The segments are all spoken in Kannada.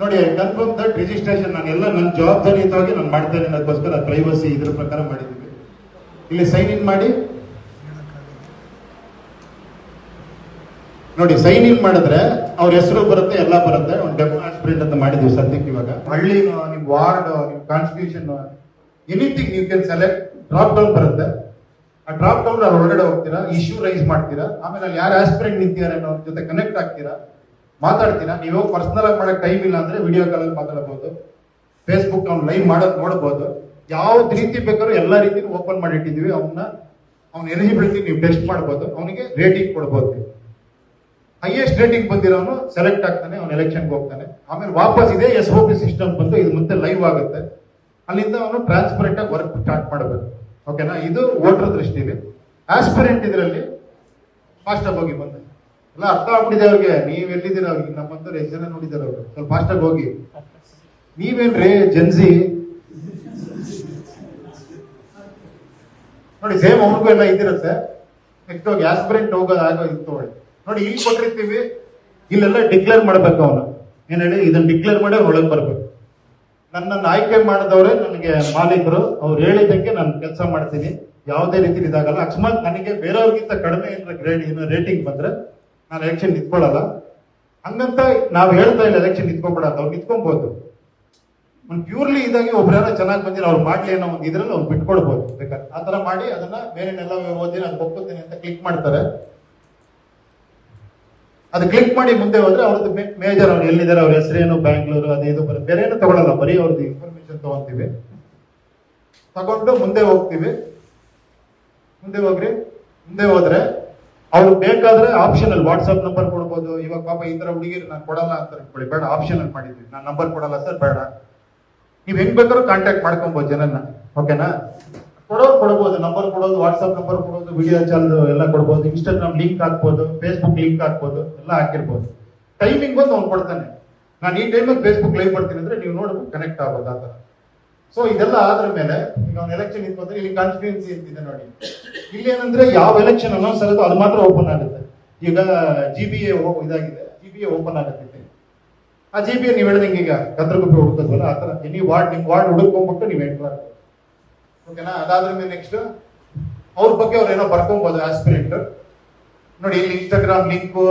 ನೋಡಿ ಕನ್ಫರ್ಮ್ ದಟ್ ರಿಜಿಸ್ಟ್ರೇಷನ್ ನಾನೆಲ್ಲ ನನ್ನ ಜವಾಬ್ದಾರಿಯುತವಾಗಿ ನಾನು ಮಾಡ್ತೇನೆ ಅನ್ನೋದಕ್ಕೋಸ್ಕರ ಪ್ರೈವಸಿ ಇದ್ರ ಪ್ರಕಾರ ಮಾಡಿದ್ದೀವಿ. ಇಲ್ಲಿ ಸೈನ್ ಇನ್ ಮಾಡಿ ನೋಡಿ, ಸೈನ್ ಇನ್ ಮಾಡಿದ್ರೆ ಅವ್ರ ಹೆಸರು ಬರುತ್ತೆ, ಎಲ್ಲ ಬರುತ್ತೆ. ಒಂದು ಡೆಮೋ ಆಸ್ಪಿರೆಂಟ್ ಅಂತ ಮಾಡಿದ್ವಿ ಸದ್ಯಕ್ಕೆ. ಇವಾಗ ಹಳ್ಳಿ, ನಿಮ್ ವಾರ್ಡ್, ನಿಮ್ constitution, anything you can select. Drop down ಬರುತ್ತೆ. ಆ ಡ್ರಾಪ್ ಡೌನ್ ಅಲ್ಲಿ ಹೊರಗಡೆ ಹೋಗ್ತೀರಾ, ಇಶ್ಯೂ ರೈಸ್ ಮಾಡ್ತೀರಾ, ಆಮೇಲೆ ಅಲ್ಲಿ ಯಾರು ಆಸ್ಪಿರೆಂಟ್ ನಿಂತಿದ್ದಾರೆ ಅನ್ನೋ ಜೊತೆ ಕನೆಕ್ಟ್ ಆಗ್ತೀರಾ, ಮಾತಾಡ್ತೀರಾ. ನೀವು ಪರ್ಸನಲ್ ಆಗಿ ಮಾಡಕ್ ಟೈಮ್ ಇಲ್ಲ ಅಂದ್ರೆ ವಿಡಿಯೋ ಕಾಲ್ ಅಲ್ಲಿ ಮಾತಾಡಬಹುದು. ಫೇಸ್ಬುಕ್ ಅವ್ನು ಲೈವ್ ಮಾಡೋದು ನೋಡಬಹುದು. ಯಾವ್ದು ರೀತಿ ಬೇಕಾದ್ರೂ ಎಲ್ಲಾ ರೀತಿ ಓಪನ್ ಮಾಡಿ ಇಟ್ಟಿದ್ವಿ. ಅವ್ನ ಎಲಿಜಿಬಿಲಿಟಿ ನೀವು ಟೆಸ್ಟ್ ಮಾಡಬಹುದು. ಅವನಿಗೆ ರೇಟಿಂಗ್ ಕೊಡಬಹುದು. ಹೈಯೆಸ್ಟ್ ರೇಟಿಂಗ್ ಬಂದಿರೋನು ಸೆಲೆಕ್ಟ್ ಆಗ್ತಾನೆ, ಅವ್ನು ಎಲೆಕ್ಷನ್ಗೆ ಹೋಗ್ತಾನೆ. ಆಮೇಲೆ ವಾಪಸ್ ಇದೆ SOP ಸಿಸ್ಟಮ್ ಬಂದು ಇದು ಮತ್ತೆ ಲೈವ್ ಆಗುತ್ತೆ. ಅಲ್ಲಿಂದ ಅವನು ಟ್ರಾನ್ಸ್ಪರೆಂಟ್ ಆಗಿ ವರ್ಕ್ ಸ್ಟಾರ್ಟ್ ಮಾಡಬೇಕು. ಓಕೆನಾ? ಇದು ವೋಟರ್ ದೃಷ್ಟಿಲಿ. ಆಸ್ಪಿರೆಂಟ್ ಇದರಲ್ಲಿ ಫಾಸ್ಟ್ ಆಗಿ ಹೋಗಿ ಬಂದೆ ಎಲ್ಲ ಅರ್ಥ ಆಗ್ಬಿಟ್ಟಿದೆ ಅವ್ರಿಗೆ. ನೀವ್ ಎಲ್ಲಿದ್ದೀರ? ಅವ್ರಿಗೆ ನಮ್ಮಂತವ್ರು ಎಷ್ಟು ಜನ ನೋಡಿದಾರೆ ಅವರು? ಸ್ವಲ್ಪ ಫಾಸ್ಟ್ ಆಗಿ ಹೋಗಿ. ನೀವೇನ್ರಿ ಜನ್ಸಿ ನೋಡಿ, ಸೇಮ್ ಅವ್ರಿಗೂ ಎಲ್ಲ ಇದಿರುತ್ತೆ. ನೆಕ್ಸ್ಟ್ ಹೋಗಿ ಆಸ್ಪಿರೆಂಟ್ ಹೋಗೋದು ಆಗೋ ಇತ್ತು. ನೋಡಿ, ಇಲ್ಲಿ ಕೊಟ್ಟಿರ್ತೀವಿ, ಇಲ್ಲೆಲ್ಲ ಡಿಕ್ಲೇರ್ ಮಾಡ್ಬೇಕು. ಅವನು ಏನ್ ಹೇಳಿ, ಇದನ್ನ ಡಿಕ್ಲೇರ್ ಮಾಡಿ ಅವ್ರು ಒಳಗೆ ಬರ್ಬೇಕು. ನನ್ನನ್ನು ಆಯ್ಕೆ ಮಾಡಿದವ್ರೆ ನನಗೆ ಮಾಲೀಕರು. ಅವ್ರು ಹೇಳಿದಂಗೆ ನಾನು ಕೆಲಸ ಮಾಡ್ತೀನಿ. ಯಾವುದೇ ರೀತಿ ಇದಾಗಲ್ಲ. ಅಕಸ್ಮಾತ್ ನನಗೆ ಬೇರೆಯವ್ರಿಗಿಂತ ಕಡಿಮೆ ಏನಾರ ಗ್ರೇಡ್ ರೇಟಿಂಗ್ ಬಂದ್ರೆ ನಾನು ಎಲೆಕ್ಷನ್ ನಿಂತ್ಕೊಳ್ಳಲ್ಲ. ಹಂಗಂತ ನಾವು ಹೇಳ್ತಾ ಇಲ್ಲ ಎಲೆಕ್ಷನ್ ನಿಂತ್ಕೊಂಡ್ಬಿಡಲ್ಲ. ಅವ್ರು ನಿಂತ್ಕೊಬಹುದು. ಒಂದು ಪ್ಯೂರ್ಲಿ ಇದಾಗಿ ಒಬ್ರು ಚೆನ್ನಾಗಿ ಬಂದಿರ ಅವ್ರು ಮಾಡ್ಲಿ ಅನ್ನೋ ಒಂದು ಇದ್ರಲ್ಲಿ ಅವ್ರು ಬಿಟ್ಕೊಡ್ಬೋದು. ಬೇಕಾದ್ರೆ ಆ ತರ ಮಾಡಿ ಅದನ್ನ ಮೇಲಿನೆಲ್ಲ ಓದಿ ನಾನು ಒಪ್ಕೋತೀನಿ ಅಂತ ಕ್ಲಿಕ್ ಮಾಡ್ತಾರೆ. ಅದು ಕ್ಲಿಕ್ ಮಾಡಿ ಮುಂದೆ ಹೋದ್ರೆ ಅವ್ರದ್ದು ಮೇಜರ್, ಅವ್ರು ಎಲ್ಲಿದ್ದಾರೆ, ಅವ್ರ ಹೆಸರೇನು, ಬ್ಯಾಂಗ್ಳೂರು, ಅದು ಇದು ಬರುತ್ತೆ. ಬೇರೆ ಏನು ತಗೊಳ್ಳಲ್ಲ, ಬರೀ ಅವ್ರದ್ದು ಇನ್ಫಾರ್ಮೇಶನ್ ತಗೊಂತೀವಿ. ತಗೊಂಡು ಮುಂದೆ ಹೋಗ್ತೀವಿ. ಮುಂದೆ ಹೋಗ್ರಿ. ಮುಂದೆ ಹೋದ್ರೆ ಅವ್ರು ಬೇಕಾದ್ರೆ ಆಪ್ಷನಲ್ ವಾಟ್ಸ್ಆಪ್ ನಂಬರ್ ಕೊಡ್ಬೋದು. ಇವಾಗ ಪಾಪ ಈ ತರ ಹುಡುಗಿರು ನಾನು ಕೊಡಲ್ಲ ಅಂತ ಅನ್ಕೊಳ್ಳಿ, ಬೇಡ, ಆಪ್ಷನಲ್ ಮಾಡಿದ್ವಿ. ನಾನು ನಂಬರ್ ಕೊಡಲ್ಲ ಸರ್, ಬೇಡ. ನೀವ್ ಹೆಂಗ್ ಬೇಕಾದ್ರೂ ಕಾಂಟ್ಯಾಕ್ಟ್ ಮಾಡ್ಕೊಬಹುದು ಜನನ್ನ. ಓಕೆನಾ? ಕೊಡ್ಬೋದು, ನಂಬರ್ ಕೊಡೋದು, ವಾಟ್ಸ್ಆಪ್ ನಂಬರ್ ಕೊಡೋದು, ವಿಡಿಯೋ ಚಾನಲ್ ಎಲ್ಲ ಕೊಡ್ಬೋದು, ಇನ್ಸ್ಟಾಗ್ರಾಮ್ ಲಿಂಕ್ ಹಾಕ್ಬೋದು, ಫೇಸ್ಬುಕ್ ಲಿಂಕ್ ಹಾಕ್ಬೋದು, ಎಲ್ಲ ಹಾಕಿರ್ಬೋದು. ಟೈಮಿಂಗ್ ಬಂದು ಅವ್ನು ಕೊಡ್ತಾನೆ. ನಾನು ಈ ಟೈಮಲ್ಲಿ ಫೇಸ್ಬುಕ್ ಲೈವ್ ಬರ್ತೀನಿ ಅಂದ್ರೆ ನೀವು ನೋಡ್ಬೋದು, ಕನೆಕ್ಟ್ ಆಗೋದು ಆ ಥರ. ಸೊ ಇದೆಲ್ಲ ಆದ್ರ ಮೇಲೆ ಈಗ ಅವ್ನು ಎಲೆಕ್ಷನ್ ಇಟ್ಕೊಂಡ್ರೆ ಇಲ್ಲಿ ಕಾನ್ಸ್ಟಿಟ್ಯೂನ್ಸಿ ಅಂತಿದೆ ನೋಡಿ. ಇಲ್ಲಿ ಏನಂದ್ರೆ ಯಾವ ಎಲೆಕ್ಷನ್ ಅನೌನ್ಸ್ ಆಗುತ್ತೋ ಅದು ಮಾತ್ರ ಓಪನ್ ಆಗುತ್ತೆ. ಈಗ GBA ಇದಾಗಿದೆ, GBA ಓಪನ್ ಆಗುತ್ತೆ. ಆ GBA ನೀವು ಹೇಳ್ದಂಗೆ ಈಗ ಕತ್ರಗುಪ್ಪೆ ಹುಡುಕದ್ವಲ್ಲ ಆ ಥರ ಎನಿ ವಾರ್ಡ್, ನಿಮ್ ವಾರ್ಡ್ ಹುಡುಕೊಂಡ್ಬಿಟ್ಟು ನೀವು ಎಂಟ್ರ್. ಓಕೆನಾ? ಅದಾದ್ರ ಮೇಲೆ ನೆಕ್ಸ್ಟ್ ಅವ್ರ ಬಗ್ಗೆ ಅವ್ರು ಏನೋ ಬರ್ಕೊಬಹುದು ಆಸ್ಪಿರೆಂಟ್. ನೋಡಿ, ಇಲ್ಲಿ ಇನ್ಸ್ಟಾಗ್ರಾಮ್ ಲಿಂಕು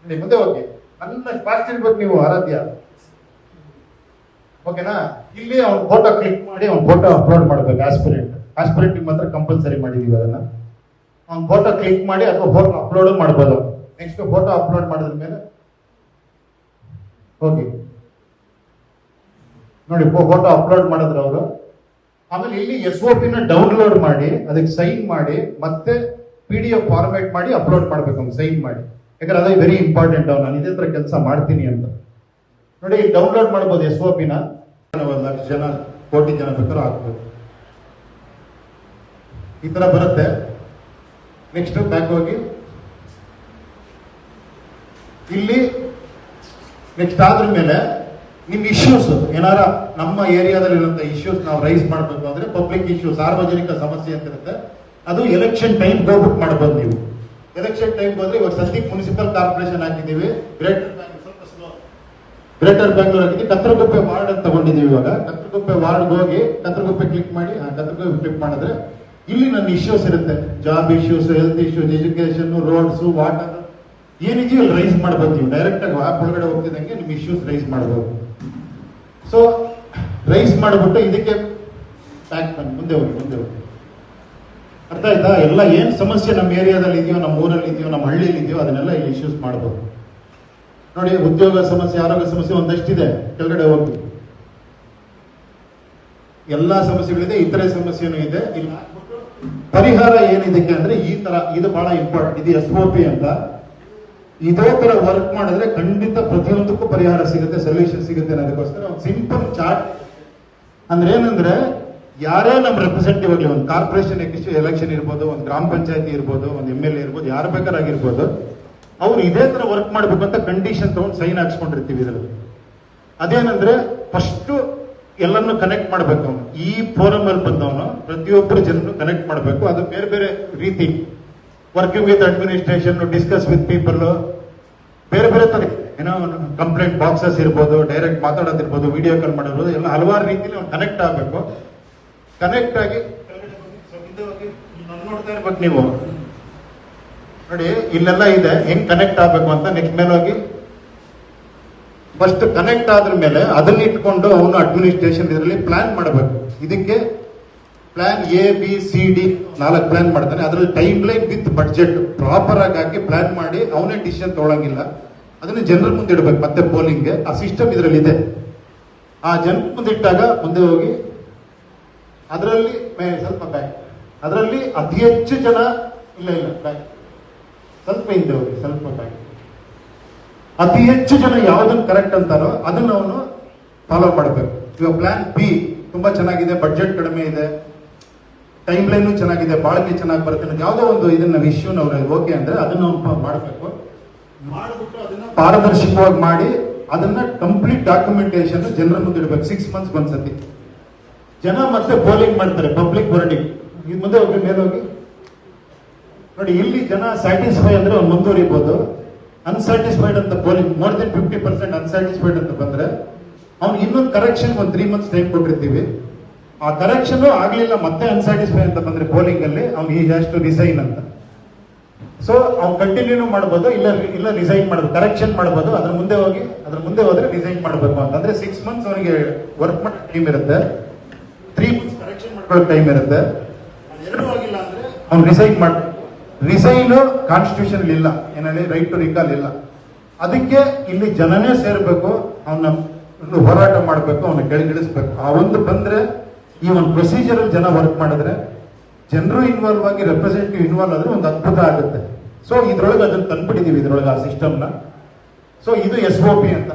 ನೋಡಿ. ಮುಂದೆ ಹೋಗಿ. ನನ್ನ ಫಾಸ್ಟ್ ಇರ್ಬೇಕು ನೀವು, ಆರಾಧ್ಯ. ಓಕೆನಾ? ಇಲ್ಲಿ ಅವ್ನ ಫೋಟೋ ಕ್ಲಿಕ್ ಮಾಡಿ ಅವ್ನ ಫೋಟೋ ಅಪ್ಲೋಡ್ ಮಾಡ್ಬೇಕು. ಆಸ್ಪಿರೆಂಟ್ ಮಾತ್ರ ಕಂಪಲ್ಸರಿ ಮಾಡಿದೀವಿ ಅದನ್ನ. ಅವ್ನ ಫೋಟೋ ಕ್ಲಿಕ್ ಮಾಡಿ ಅಥವಾ ಫೋಟೋ ಅಪ್ಲೋಡ್ ಮಾಡ್ಬೋದು. ನೆಕ್ಸ್ಟ್ ಫೋಟೋ ಅಪ್ಲೋಡ್ ಮಾಡಿದ ಮೇಲೆ ಹೋಗಿ ನೋಡಿ, ಫೋಟೋ ಅಪ್ಲೋಡ್ ಮಾಡಿದ್ರು ಅವರು. ಆಮೇಲೆ ಇಲ್ಲಿ SOP ನ ಡೌನ್ಲೋಡ್ ಮಾಡಿ ಅದಕ್ಕೆ ಸೈನ್ ಮಾಡಿ ಮತ್ತೆ PDF ಫಾರ್ಮ್ಯಾಟ್ ಮಾಡಿ ಅಪ್ಲೋಡ್ ಮಾಡ್ಬೇಕು. ಅವ್ನು ಸೈನ್ ಮಾಡಿ. ಯಾಕಂದ್ರೆ ಅದೇ ವೆರಿ ಇಂಪಾರ್ಟೆಂಟ್. ನಾನು ಇದೇ ತರ ಕೆಲಸ ಮಾಡ್ತೀನಿ ಅಂತ ನೋಡಿ. ಡೌನ್ಲೋಡ್ ಮಾಡ್ಬೋದು SOP ನ. 1 ಲಕ್ಷ ಜನ, ಕೋಟಿ ಜನ ಬೇಕಾದ್ರೂ ಹಾಕ್ಬೋದು. ಈ ತರ ಬರುತ್ತೆ. ನೆಕ್ಸ್ಟ್ ಬ್ಯಾಕ್ ಹೋಗಿ ಇಲ್ಲಿ ನೆಕ್ಸ್ಟ್ ಆದ್ರ ಮೇಲೆ ನಿಮ್ ಇಶ್ಯೂಸ್ ಏನಾರ ನಮ್ಮ ಏರಿಯಾದಲ್ಲಿರುವಂತ ಇಶ್ಯೂಸ್ ನಾವು ರೈಸ್ ಮಾಡಬೇಕು ಅಂದ್ರೆ ಪಬ್ಲಿಕ್ ಇಶ್ಯೂ, ಸಾರ್ವಜನಿಕ ಸಮಸ್ಯೆ ಅಂತ ಇರುತ್ತೆ. ಅದು ಎಲೆಕ್ಷನ್ ಟೈಮ್ ಹೋಗ್ಬಿಟ್ಟು ಮಾಡಬಹುದು. ನೀವು ಎಲೆಕ್ಷನ್ ಟೈಮ್ ಹೋದ್ರೆ ಇವಾಗ ಸದ್ಯಕ್ಕೆ ಮುನ್ಸಿಪಲ್ ಕಾರ್ಪೊರೇಷನ್ ಹಾಕಿದೀವಿ, ಗ್ರೇಟರ್ ಬ್ಯಾಂಗ್ಳೂರ್ ಹಾಕಿದ್ವಿ, ಕತ್ರಗುಪ್ಪೆ ವಾರ್ಡ್ ಅಂತ ತಗೊಂಡಿದೀವಿ. ಇವಾಗ ಕತ್ರಗುಪ್ಪೆ ವಾರ್ಡ್ ಹೋಗಿ ಕತ್ರಗುಪ್ಪೆ ಕ್ಲಿಕ್ ಮಾಡಿ, ಕತ್ರಗುಪ್ಪೆ ಕ್ಲಿಕ್ ಮಾಡಿದ್ರೆ ಇಲ್ಲಿ ನನ್ನ ಇಶ್ಯೂಸ್ ಇರುತ್ತೆ. Job issues, health issues, education, roads, water ಏನಿದೆಯೋ ಅಲ್ಲಿ ರೈಸ್ ಮಾಡಬಹುದು. ನೀವು ಡೈರೆಕ್ಟ್ ಆಗಿ ಆಪ್ ಒಳಗಡೆ ಹೋಗ್ತಿದ್ದಂಗೆ ನಿಮ್ ಇಶ್ಯೂಸ್ ರೈಸ್ ಮಾಡಬಹುದು. ಸೊ ರೈಸ್ ಮಾಡಿಬಿಟ್ಟು ಇದಕ್ಕೆ ಬ್ಯಾಕ್ ಬನ್ನಿ, ಮುಂದೆ ಹೋಗಿ. ಅರ್ಥ ಆಯ್ತಾ? ಎಲ್ಲ ಏನ್ ಸಮಸ್ಯೆ ನಮ್ಮ ಏರಿಯಾದಲ್ಲಿ ಇದೆಯೋ, ನಮ್ಮ ಊರಲ್ಲಿ ಇದೆಯೋ, ನಮ್ಮ ಹಳ್ಳಿಯಲ್ಲಿ ಇದೆಯೋ ಅದನ್ನೆಲ್ಲ ಇಲ್ಲಿ ಇಶ್ಯೂಸ್ ಮಾಡಬಹುದು. ನೋಡಿ, ಉದ್ಯೋಗ ಸಮಸ್ಯೆ, ಆರೋಗ್ಯ ಸಮಸ್ಯೆ ಒಂದಷ್ಟಿದೆ. ಕೆಳಗಡೆ ಹೋಗಿ ಎಲ್ಲಾ ಸಮಸ್ಯೆಗಳಿದೆ, ಇತರೆ ಸಮಸ್ಯೆನೂ ಇದೆ. ಇಲ್ಲಿ ಪರಿಹಾರ ಏನಿದಕ್ಕೆ ಅಂದ್ರೆ ಈ ತರ, ಇದು ಬಹಳ ಇಂಪಾರ್ಟೆಂಟ್. ಇದು SOP ಅಂತ. ಇದೇ ತರ ವರ್ಕ್ ಮಾಡಿದ್ರೆ ಖಂಡಿತ ಪ್ರತಿಯೊಂದಕ್ಕೂ ಪರಿಹಾರ ಸಿಗುತ್ತೆ, ಸೊಲ್ಯೂಷನ್ ಸಿಗುತ್ತೆ ಅನ್ನೋದಕ್ಕೋಸ್ಕರ ಒಂದು ಸಿಂಪಲ್ ಚಾರ್ಟ್. ಅಂದ್ರೆ ಏನಂದ್ರೆ ಯಾರೇ ನಮ್ಮ ರೆಪ್ರೆಸೆಂಟೇಟಿವ್ ಆಗಲಿ, ಒಂದು ಕಾರ್ಪೊರೇಷನ್ ಎಲೆಕ್ಷನ್ ಇರ್ಬೋದು, ಒಂದು ಗ್ರಾಮ ಪಂಚಾಯತಿ ಇರ್ಬೋದು, ಒಂದು MLA ಇರ್ಬೋದು, ಯಾರು ಬೇಕಾರಾಗಿರ್ಬೋದು, ಅವ್ರು ಇದೇ ತರ ವರ್ಕ್ ಮಾಡ್ಬೇಕು ಅಂತ ಕಂಡೀಷನ್ ತಗೊಂಡು ಸೈನ್ ಹಾಕ್ಸ್ಕೊಂಡಿರ್ತೀವಿ. ಇದರಲ್ಲಿ ಅದೇನಂದ್ರೆ ಫಸ್ಟ್ ಎಲ್ಲರನ್ನು ಕನೆಕ್ಟ್ ಮಾಡ್ಬೇಕು. ಅವನು ಈ ಫೋರಮ್ ಅಲ್ಲಿ ಬಂದವನು ಪ್ರತಿಯೊಬ್ಬರು ಜನರನ್ನು ಕನೆಕ್ಟ್ ಮಾಡಬೇಕು. ಅದು ಬೇರೆ ಬೇರೆ ರೀತಿ working with administration, discuss with people, ಬೇರೆ ಬೇರೆ ತರ ಏನೋ ಕಂಪ್ಲೇಂಟ್ ಬಾಕ್ಸಸ್ ಇರ್ಬೋದು, ಡೈರೆಕ್ಟ್ ಮಾತಾಡೋದಿರ್ಬೋದು, ವಿಡಿಯೋ ಕಾಲ್ ಮಾಡಿರ್ಬೋದು, ಎಲ್ಲ ಹಲವಾರು ರೀತಿಯಲ್ಲಿ ಅವ್ನು ಕನೆಕ್ಟ್ ಆಗಬೇಕು. ಕನೆಕ್ಟ್ ಆಗಿ ನೋಡ್ತಾ ಇರ್ಬೇಕು ನೀವು ನೋಡಿ, ಇಲ್ಲೆಲ್ಲ ಇದೆ ಹೆಂಗ್ ಕನೆಕ್ಟ್ ಆಗ್ಬೇಕು ಅಂತ. ನೆಕ್ಸ್ಟ್ ಮೇಲೆ ಹೋಗಿ ಫಸ್ಟ್ ಕನೆಕ್ಟ್ ಆದ್ರ ಮೇಲೆ ಅದನ್ನ ಇಟ್ಕೊಂಡು ಅವನು ಅಡ್ಮಿನಿಸ್ಟ್ರೇಷನ್ ಇದರಲ್ಲಿ ಪ್ಲಾನ್ ಮಾಡಬೇಕು. ಇದಕ್ಕೆ ಪ್ಲಾನ್ ABCD 4 ಪ್ಲಾನ್ ಮಾಡ್ತಾನೆ. ಅದ್ರಲ್ಲಿ time line with budget proper ಆಗಿ ಹಾಕಿ ಪ್ಲಾನ್ ಮಾಡಿ ಅವನೇ ಡಿಸಿಷನ್ ತಗೊಳಂಗಿಲ್ಲ. ಅದನ್ನ ಜನರ ಮುಂದೆ ಇಡಬೇಕು. ಮತ್ತೆ ಪೋಲಿಂಗ್ಗೆ ಆ ಸಿಸ್ಟಮ್ ಇದರಲ್ಲಿ ಇದೆ. ಆ ಜನರ ಮುಂದೆ ಇಟ್ಟಾಗ ಮುಂದೆ ಹೋಗಿ ಅದರಲ್ಲಿ ಸ್ವಲ್ಪ ಬ್ಯಾಕ್, ಅದರಲ್ಲಿ ಅತಿ ಹೆಚ್ಚು ಜನ ಇಲ್ಲ ಬ್ಯಾಕ್, ಸ್ವಲ್ಪ ಹಿಂದೆ ಹೋಗಿ, ಸ್ವಲ್ಪ ಬ್ಯಾಕ್. ಅತಿ ಹೆಚ್ಚು ಜನ ಯಾವ್ದನ್ನ ಕರೆಕ್ಟ್ ಅಂತಾರೋ ಅದನ್ನ ಅವನು ಫಾಲೋ ಮಾಡಬೇಕು. ಇವಾಗ ಪ್ಲಾನ್ B ತುಂಬಾ ಚೆನ್ನಾಗಿದೆ, ಬಡ್ಜೆಟ್ ಕಡಿಮೆ ಇದೆ, ಟೈಮ್ ಲೈನು ಚೆನ್ನಾಗಿದೆ, ಬಾಳಿಕೆ ಚೆನ್ನಾಗಿ ಬರುತ್ತೆ, ಯಾವುದೋ ಒಂದು ಇದನ್ನ ಇಶ್ಯೂನ ಅವ್ರಿಗೆ ಓಕೆ ಅಂದ್ರೆ ಅದನ್ನ ಅವ್ನು ಮಾಡಬೇಕು. ಮಾಡ್ಬಿಟ್ಟು ಅದನ್ನ ಪಾರದರ್ಶಕವಾಗಿ ಮಾಡಿ ಅದನ್ನ ಕಂಪ್ಲೀಟ್ ಡಾಕ್ಯುಮೆಂಟೇಶನ್ ಜನರ ಮುಂದೆ ಇಡಬೇಕು. 6 ಮಂತ್ಸ್ ಒಂದ್ಸತಿ ಜನ ಮತ್ತೆ ಪೋಲಿಂಗ್ ಮಾಡ್ತಾರೆ, ಪಬ್ಲಿಕ್ ವರ್ಡಿಂಗ್. ಮುಂದೆ ಹೋಗಿ ಮೇಲೆ ಹೋಗಿ ನೋಡಿ, ಇಲ್ಲಿ ಜನ ಸ್ಯಾಟಿಸ್ಫೈ ಅಂದ್ರೆ ಅವ್ನು ಮುಂದುವರಿಬಹುದು. ಅನ್ಸ್ಯಾಟಿಸ್ಫೈಡ್ ಅಂತ ಪೋಲಿಂಗ್ ಮೋರ್ ದೆನ್ 50% ಅನ್ಸ್ಯಾಟಿಸ್ಫೈಡ್ ಅಂತ ಬಂದ್ರೆ ಅವ್ನು ಇನ್ನೊಂದು ಕರೆಕ್ಷನ್ ಒಂದು 3 ಮಂತ್ಸ್ ಟೈಮ್ ಕೊಟ್ಟಿರ್ತೀವಿ. ಆ ಕರೆಕ್ಷನ್ ಆಗ್ಲಿಲ್ಲ, ಮತ್ತೆ ಅನ್ಸ್ಯಾಟಿಸ್ಫೈ ಅಂತ ಬಂದ್ರೆ ಪೋಲಿಂಗ್ ಅಲ್ಲಿ ಅವ್ನು ಈ ಹ್ಯಾಸ್ ಟು ರಿಸೈನ್ ಅಂತ. ಸೊ ಅವ್ನು ಕಂಟಿನ್ಯೂ ಮಾಡ್ಬೋದು, ಇಲ್ಲ ರಿಸೈನ್ ಮಾಡ್ಬೋದು, ಕರೆಕ್ಷನ್ ಮಾಡ್ಬೋದು. ಅದ್ರ ಮುಂದೆ ಹೋದ್ರೆ ರಿಸೈನ್ ಮಾಡಬೇಕು ಅಂತಂದ್ರೆ 6 ಮಂತ್ಸ್ ಅವನಿಗೆ ವರ್ಕ್ ಮಾಡೋ ಟೈಮ್ ಇರುತ್ತೆ, 3 ಮಂತ್ಸ್ ಕರೆಕ್ಷನ್ ಮಾಡ್ಕೊಳ್ಳೋ ಟೈಮ್ ಇರುತ್ತೆ. ಎರಡೂ ಆಗಿಲ್ಲ ಅಂದ್ರೆ ಅವ್ನು ರಿಸೈನ್ ಮಾಡ್ಬೇಕು. ರಿಸೈನ್ ಕಾನ್ಸ್ಟಿಟ್ಯೂಷನ್ ಇಲ್ಲ, ಏನಲ್ಲಿ ರೈಟ್ ಟು ರಿಕಾಲ್ ಇಲ್ಲ. ಅದಕ್ಕೆ ಇಲ್ಲಿ ಜನನೇ ಸೇರ್ಬೇಕು, ಅವನ ಹೋರಾಟ ಮಾಡಬೇಕು, ಅವನ ಕೆಳಗಿಳಿಸ್ಬೇಕು. ಆ ಒಂದು ಬಂದ್ರೆ ಈ ಒಂದು ಪ್ರೊಸೀಜರ್ ಜನ ವರ್ಕ್ ಮಾಡಿದ್ರೆ, ಜನರು ಇನ್ವಾಲ್ವ್ ಆಗಿ ರೆಪ್ರೆಸೆಂಟೇಟಿವ್ ಇನ್ವಾಲ್ವ್ ಆದ್ರೆ ಒಂದು ಅದ್ಭುತ ಆಗುತ್ತೆ. ಸೊ ಇದ್ರೊಳಗೆ ಅದನ್ನ ತಂದ್ಬಿಟ್ಟಿದೀವಿ, ಇದ್ರೊಳಗೆ ಆ ಸಿಸ್ಟಮ್ನ. ಸೊ ಇದು SOP ಅಂತ.